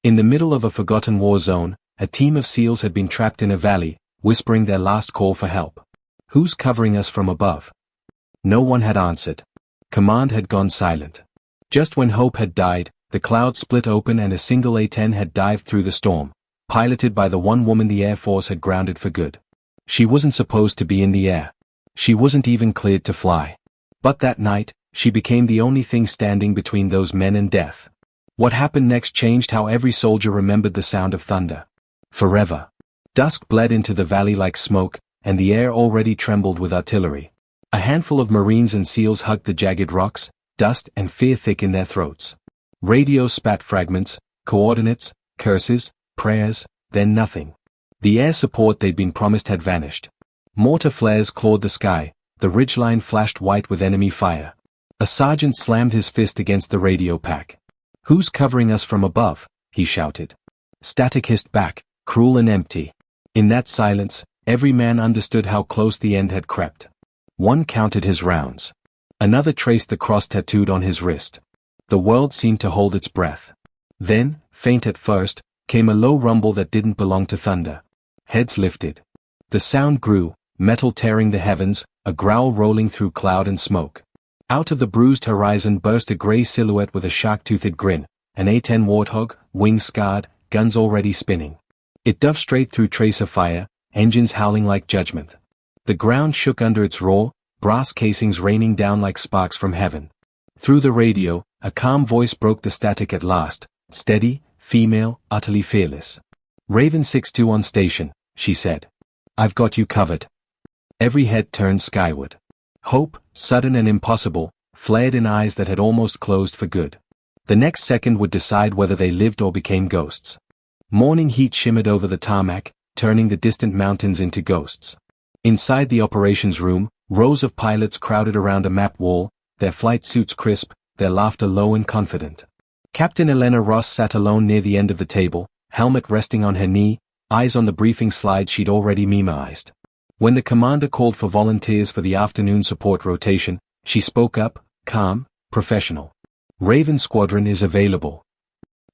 In the middle of a forgotten war zone, a team of SEALs had been trapped in a valley, whispering their last call for help. "Who's covering us from above?" No one had answered. Command had gone silent. Just when hope had died, the clouds split open and a single A-10 had dived through the storm, piloted by the one woman the Air Force had grounded for good. She wasn't supposed to be in the air. She wasn't even cleared to fly. But that night, she became the only thing standing between those men and death. What happened next changed how every soldier remembered the sound of thunder. Forever. Dusk bled into the valley like smoke, and the air already trembled with artillery. A handful of Marines and SEALs hugged the jagged rocks, dust and fear thick in their throats. Radio spat fragments, coordinates, curses, prayers, then nothing. The air support they'd been promised had vanished. Mortar flares clawed the sky, the ridgeline flashed white with enemy fire. A sergeant slammed his fist against the radio pack. "Who's covering us from above?" he shouted. Static hissed back, cruel and empty. In that silence, every man understood how close the end had crept. One counted his rounds. Another traced the cross tattooed on his wrist. The world seemed to hold its breath. Then, faint at first, came a low rumble that didn't belong to thunder. Heads lifted. The sound grew, metal tearing the heavens, a growl rolling through cloud and smoke. Out of the bruised horizon burst a gray silhouette with a shark-toothed grin, an A-10 Warthog, wings scarred, guns already spinning. It dove straight through trace of fire, engines howling like judgment. The ground shook under its roar, brass casings raining down like sparks from heaven. Through the radio, a calm voice broke the static at last, steady, female, utterly fearless. "Raven 6-2 on station," she said. "I've got you covered." Every head turned skyward. Hope, sudden and impossible, flared in eyes that had almost closed for good. The next second would decide whether they lived or became ghosts. Morning heat shimmered over the tarmac, turning the distant mountains into ghosts. Inside the operations room, rows of pilots crowded around a map wall, their flight suits crisp, their laughter low and confident. Captain Elena Ross sat alone near the end of the table, helmet resting on her knee, eyes on the briefing slide she'd already memorized. When the commander called for volunteers for the afternoon support rotation, she spoke up, calm, professional. "Raven Squadron is available."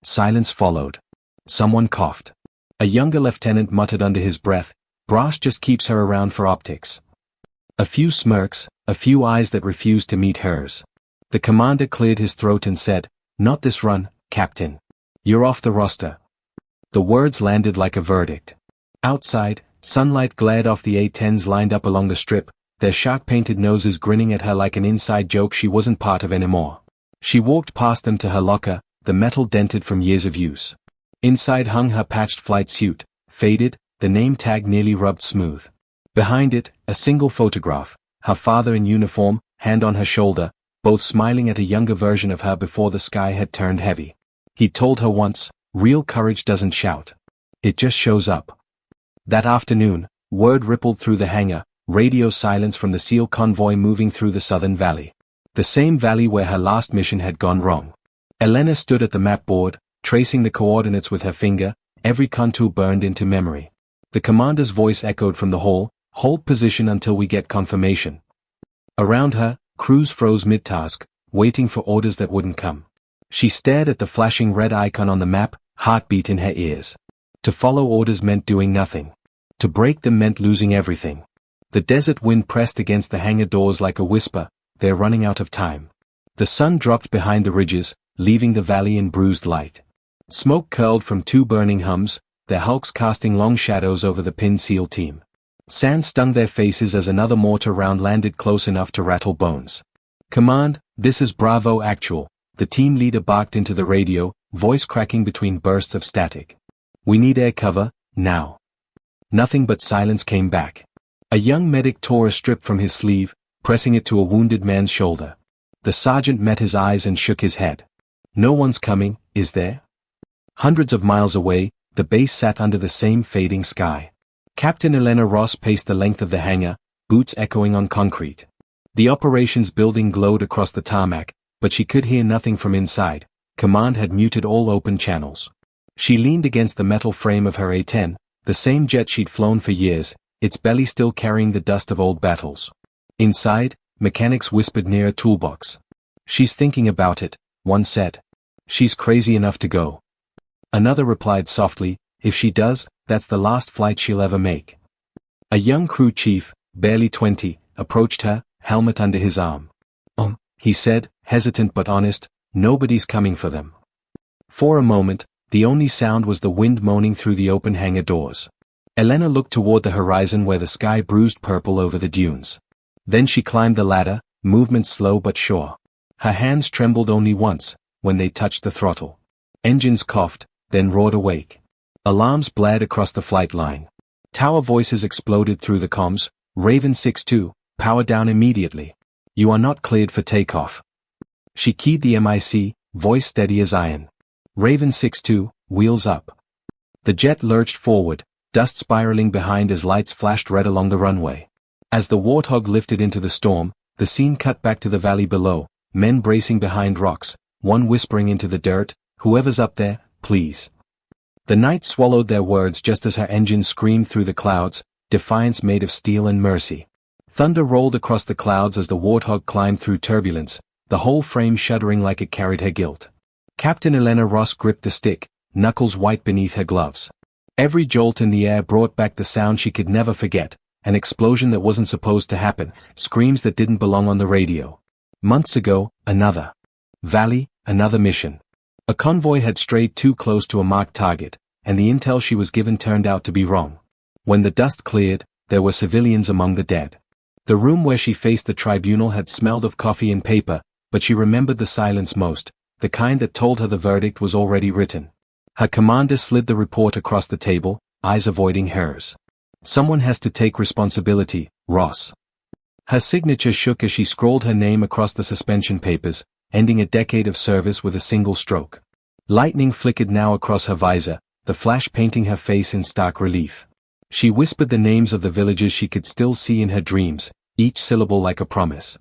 Silence followed. Someone coughed. A younger lieutenant muttered under his breath, "Brass just keeps her around for optics." A few smirks, a few eyes that refused to meet hers. The commander cleared his throat and said, "Not this run, Captain. You're off the roster." The words landed like a verdict. Outside, sunlight glared off the A-10s lined up along the strip, their shark-painted noses grinning at her like an inside joke she wasn't part of anymore. She walked past them to her locker, the metal dented from years of use. Inside hung her patched flight suit, faded, the name tag nearly rubbed smooth. Behind it, a single photograph, her father in uniform, hand on her shoulder, both smiling at a younger version of her before the sky had turned heavy. He'd told her once, "Real courage doesn't shout. It just shows up." That afternoon, word rippled through the hangar, radio silence from the SEAL convoy moving through the southern valley. The same valley where her last mission had gone wrong. Elena stood at the map board, tracing the coordinates with her finger, every contour burned into memory. The commander's voice echoed from the hall, "Hold position until we get confirmation." Around her, crews froze mid-task, waiting for orders that wouldn't come. She stared at the flashing red icon on the map, heartbeat in her ears. To follow orders meant doing nothing. To break them meant losing everything. The desert wind pressed against the hangar doors like a whisper, "They're running out of time." The sun dropped behind the ridges, leaving the valley in bruised light. Smoke curled from two burning hums, their hulks casting long shadows over the pinned SEAL team. Sand stung their faces as another mortar round landed close enough to rattle bones. "Command, this is Bravo Actual," the team leader barked into the radio, voice cracking between bursts of static. "We need air cover, now." Nothing but silence came back. A young medic tore a strip from his sleeve, pressing it to a wounded man's shoulder. The sergeant met his eyes and shook his head. "No one's coming, is there?" Hundreds of miles away, the base sat under the same fading sky. Captain Elena Ross paced the length of the hangar, boots echoing on concrete. The operations building glowed across the tarmac, but she could hear nothing from inside. Command had muted all open channels. She leaned against the metal frame of her A-10, the same jet she'd flown for years, its belly still carrying the dust of old battles. Inside, mechanics whispered near a toolbox. "She's thinking about it," one said. "She's crazy enough to go." Another replied softly, if she does, that's the last flight she'll ever make. A young crew chief, barely 20, approached her, helmet under his arm. He said, hesitant but honest, nobody's coming for them. For a moment, the only sound was the wind moaning through the open hangar doors. Elena looked toward the horizon where the sky bruised purple over the dunes. Then she climbed the ladder, movement slow but sure. Her hands trembled only once, when they touched the throttle. Engines coughed, then roared awake. Alarms blared across the flight line. Tower voices exploded through the comms. Raven 6-2, power down immediately. You are not cleared for takeoff. She keyed the MIC, voice steady as iron. Raven 6-2, wheels up. The jet lurched forward, dust spiraling behind as lights flashed red along the runway. As the Warthog lifted into the storm, the scene cut back to the valley below, men bracing behind rocks, one whispering into the dirt, whoever's up there, please. The night swallowed their words just as her engine screamed through the clouds, defiance made of steel and mercy. Thunder rolled across the clouds as the Warthog climbed through turbulence, the whole frame shuddering like it carried her guilt. Captain Elena Ross gripped the stick, knuckles white beneath her gloves. Every jolt in the air brought back the sound she could never forget, an explosion that wasn't supposed to happen, screams that didn't belong on the radio. Months ago, another valley, another mission. A convoy had strayed too close to a marked target, and the intel she was given turned out to be wrong. When the dust cleared, there were civilians among the dead. The room where she faced the tribunal had smelled of coffee and paper, but she remembered the silence most, the kind that told her the verdict was already written. Her commander slid the report across the table, eyes avoiding hers. Someone has to take responsibility, Ross. Her signature shook as she scrolled her name across the suspension papers, ending a decade of service with a single stroke. Lightning flickered now across her visor, the flash painting her face in stark relief. She whispered the names of the villages she could still see in her dreams, each syllable like a promise.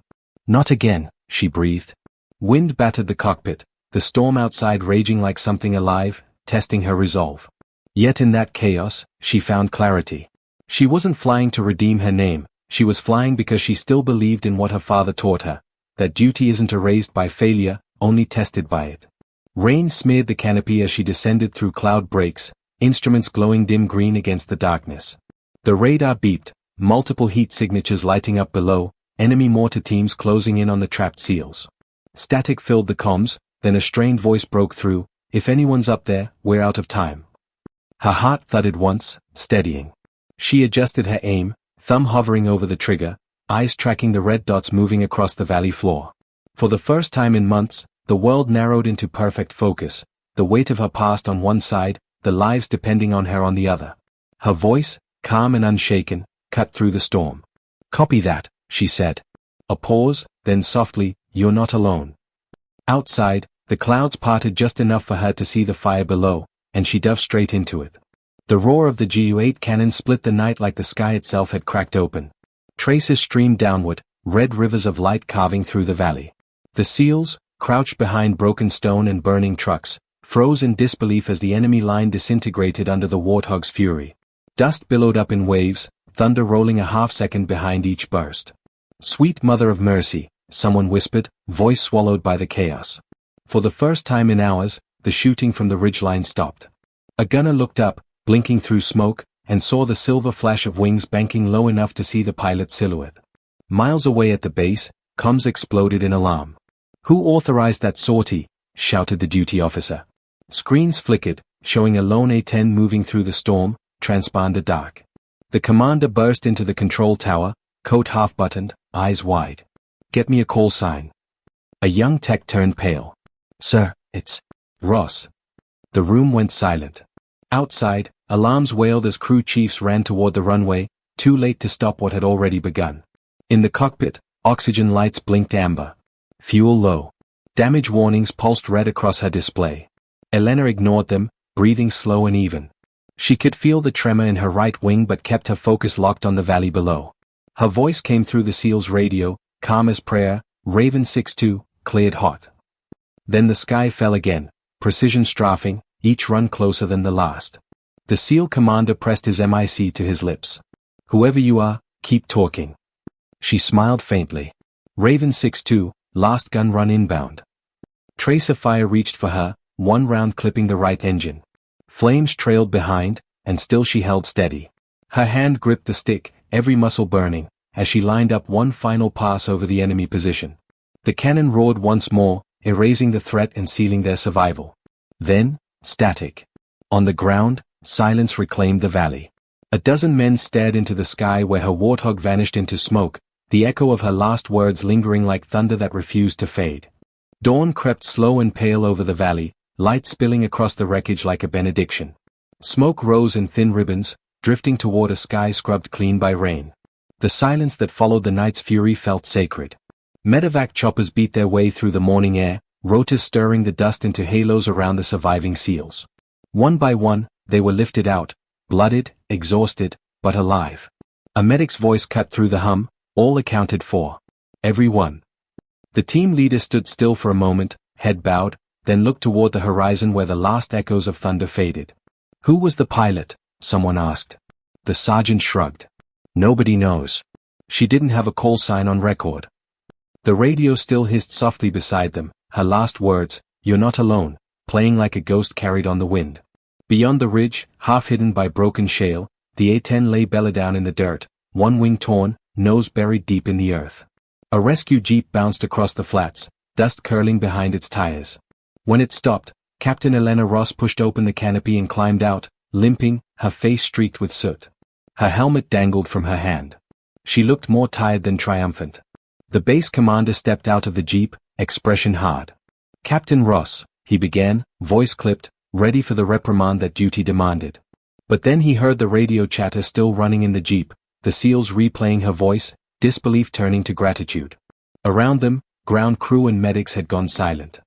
Not again, she breathed. Wind battered the cockpit, the storm outside raging like something alive, testing her resolve. Yet in that chaos, she found clarity. She wasn't flying to redeem her name, she was flying because she still believed in what her father taught her, that duty isn't erased by failure, only tested by it. Rain smeared the canopy as she descended through cloud breaks, instruments glowing dim green against the darkness. The radar beeped, multiple heat signatures lighting up below, enemy mortar teams closing in on the trapped SEALs. Static filled the comms, then a strained voice broke through, if anyone's up there, we're out of time. Her heart thudded once, steadying. She adjusted her aim, thumb hovering over the trigger, eyes tracking the red dots moving across the valley floor. For the first time in months, the world narrowed into perfect focus, the weight of her past on one side, the lives depending on her on the other. Her voice, calm and unshaken, cut through the storm. Copy that, she said. A pause, then softly, you're not alone. Outside, the clouds parted just enough for her to see the fire below, and she dove straight into it. The roar of the Gu-8 cannon split the night like the sky itself had cracked open. Traces streamed downward, red rivers of light carving through the valley. The SEALs, crouched behind broken stone and burning trucks, froze in disbelief as the enemy line disintegrated under the Warthog's fury. Dust billowed up in waves, thunder rolling a half-second behind each burst. Sweet Mother of Mercy, someone whispered, voice swallowed by the chaos. For the first time in hours, the shooting from the ridgeline stopped. A gunner looked up, blinking through smoke, and saw the silver flash of wings banking low enough to see the pilot's silhouette. Miles away at the base, comms exploded in alarm. Who authorized that sortie? Shouted the duty officer. Screens flickered, showing a lone A-10 moving through the storm, transponder dark. The commander burst into the control tower, coat half-buttoned, eyes wide. Get me a call sign. A young tech turned pale. Sir, it's Ross. The room went silent. Outside, alarms wailed as crew chiefs ran toward the runway, too late to stop what had already begun. In the cockpit, oxygen lights blinked amber. Fuel low. Damage warnings pulsed red across her display. Elena ignored them, breathing slow and even. She could feel the tremor in her right wing but kept her focus locked on the valley below. Her voice came through the SEAL's radio, calm as prayer, Raven 6-2, cleared hot. Then the sky fell again, precision strafing, each run closer than the last. The SEAL commander pressed his MIC to his lips. Whoever you are, keep talking. She smiled faintly. Raven 6-2, last gun run inbound. Tracer fire reached for her, one round clipping the right engine. Flames trailed behind, and still she held steady. Her hand gripped the stick, every muscle burning, as she lined up one final pass over the enemy position. The cannon roared once more, erasing the threat and sealing their survival. Then, static. On the ground, silence reclaimed the valley. A dozen men stared into the sky where her Warthog vanished into smoke, the echo of her last words lingering like thunder that refused to fade. Dawn crept slow and pale over the valley, light spilling across the wreckage like a benediction. Smoke rose in thin ribbons, drifting toward a sky scrubbed clean by rain. The silence that followed the night's fury felt sacred. Medevac choppers beat their way through the morning air, rotors stirring the dust into halos around the surviving SEALs. One by one, they were lifted out, blooded, exhausted, but alive. A medic's voice cut through the hum, all accounted for. Every one. The team leader stood still for a moment, head bowed, then looked toward the horizon where the last echoes of thunder faded. Who was the pilot? Someone asked. The sergeant shrugged. Nobody knows. She didn't have a call sign on record. The radio still hissed softly beside them, her last words, "You're not alone," playing like a ghost carried on the wind. Beyond the ridge, half hidden by broken shale, the A-10 lay belly down in the dirt, one wing torn, nose buried deep in the earth. A rescue jeep bounced across the flats, dust curling behind its tires. When it stopped, Captain Elena Ross pushed open the canopy and climbed out, limping, her face streaked with soot. Her helmet dangled from her hand. She looked more tired than triumphant. The base commander stepped out of the jeep, expression hard. "Captain Ross," he began, voice clipped, ready for the reprimand that duty demanded. But then he heard the radio chatter still running in the jeep, the SEALs replaying her voice, disbelief turning to gratitude. Around them, ground crew and medics had gone silent.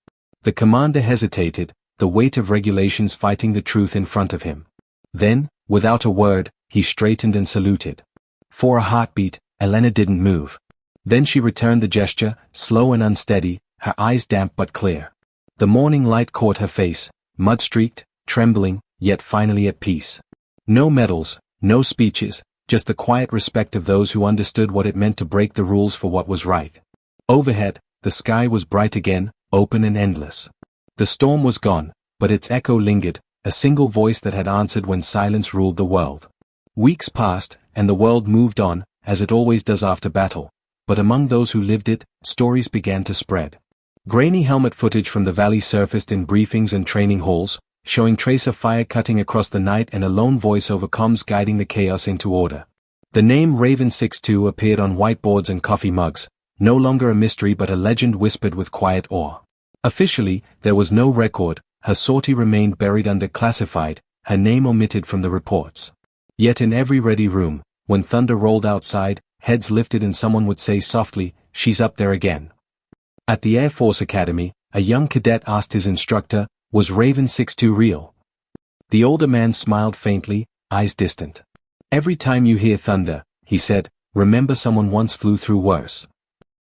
The commander hesitated, the weight of regulations fighting the truth in front of him. Then, without a word, he straightened and saluted. For a heartbeat, Elena didn't move. Then she returned the gesture, slow and unsteady, her eyes damp but clear. The morning light caught her face, mud-streaked, trembling, yet finally at peace. No medals, no speeches, just the quiet respect of those who understood what it meant to break the rules for what was right. Overhead, the sky was bright again, open and endless. The storm was gone, but its echo lingered, a single voice that had answered when silence ruled the world. Weeks passed, and the world moved on, as it always does after battle. But among those who lived it, stories began to spread. Grainy helmet footage from the valley surfaced in briefings and training halls, showing tracer fire cutting across the night and a lone voice over comms guiding the chaos into order. The name Raven 62 appeared on whiteboards and coffee mugs, no longer a mystery but a legend whispered with quiet awe. Officially, there was no record, her sortie remained buried under classified, her name omitted from the reports. Yet in every ready room, when thunder rolled outside, heads lifted and someone would say softly, "She's up there again." At the Air Force Academy, a young cadet asked his instructor, "Was Raven 62 real?" The older man smiled faintly, eyes distant. "Every time you hear thunder," he said, "remember someone once flew through worse."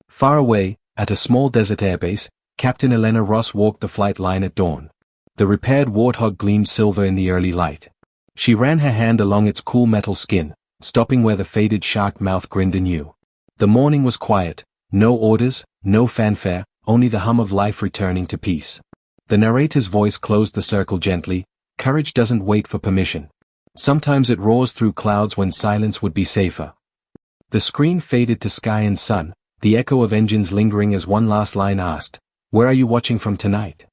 Far away, at a small desert airbase, Captain Elena Ross walked the flight line at dawn. The repaired Warthog gleamed silver in the early light. She ran her hand along its cool metal skin, stopping where the faded shark mouth grinned anew. The morning was quiet, no orders, no fanfare, only the hum of life returning to peace. The narrator's voice closed the circle gently, "Courage doesn't wait for permission. Sometimes it roars through clouds when silence would be safer." The screen faded to sky and sun, the echo of engines lingering as one last line asked, "Where are you watching from tonight?"